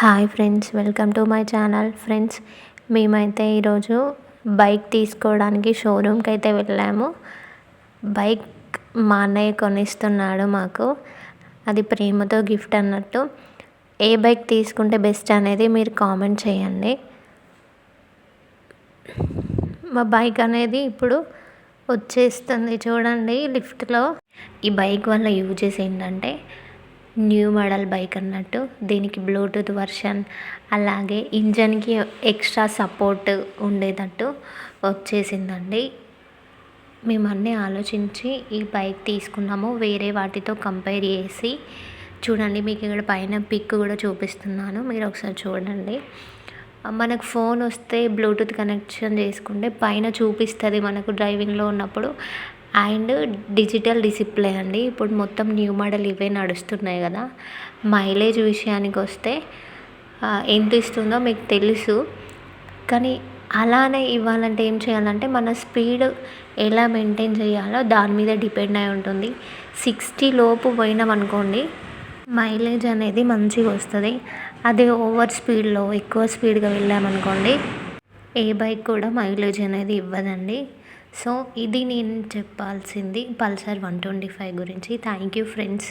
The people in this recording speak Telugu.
Hi friends, welcome to my channel. Friends, మేమైతే ఈరోజు బైక్ తీసుకోవడానికి షోరూమ్కి అయితే వెళ్ళాము. బైక్ మా అన్నయ్య కొనిస్తున్నాడు మాకు. అది ప్రేమతో గిఫ్ట్ అన్నట్టు. ఏ బైక్ తీసుకుంటే బెస్ట్ అనేది మీరు కామెంట్ చేయండి. మా బైక్ అనేది ఇప్పుడు వచ్చేస్తుంది చూడండి లిఫ్ట్లో. ఈ బైక్ వల్ల యూజెస్ ఏంటంటే న్యూ మోడల్ బైక్ అన్నట్టు. దీనికి బ్లూటూత్ వర్షన్, అలాగే ఇంజన్కి ఎక్స్ట్రా సపోర్ట్ ఉండేటట్టు వచ్చేసిందండి. మేము అన్నీ ఆలోచించి ఈ బైక్ తీసుకున్నాము, వేరే వాటితో కంపేర్ చేసి. చూడండి, మీకు ఇక్కడ పైన పిక్ కూడా చూపిస్తున్నాను, మీరు ఒకసారి చూడండి. మనకు ఫోన్ వస్తే బ్లూటూత్ కనెక్షన్ చేసుకుంటే పైన చూపిస్తుంది మనకు డ్రైవింగ్లో ఉన్నప్పుడు. అండ్ డిజిటల్ డిస్ప్లే అండి. ఇప్పుడు మొత్తం న్యూ మోడల్ ఇవే నడుస్తున్నాయి కదా. మైలేజ్ విషయానికి వస్తే ఎంత ఇస్తుందో మీకు తెలుసు, కానీ అలానే ఇవ్వాలంటే ఏం చేయాలంటే మన స్పీడ్ ఎలా మెయింటైన్ చేయాలో దాని మీద డిపెండ్ అయి ఉంటుంది. 60 లోపు పోయినామనుకోండి మైలేజ్ అనేది మంచిగా వస్తుంది. అదే ఓవర్ స్పీడ్లో ఎక్కువ స్పీడ్గా వెళ్ళామనుకోండి ఏ బైక్ కూడా మైలేజ్ అనేది ఇవ్వదండి. సో ఇది నేను చెప్పాల్సింది పల్సర్ 125 గురించి. Thank you friends.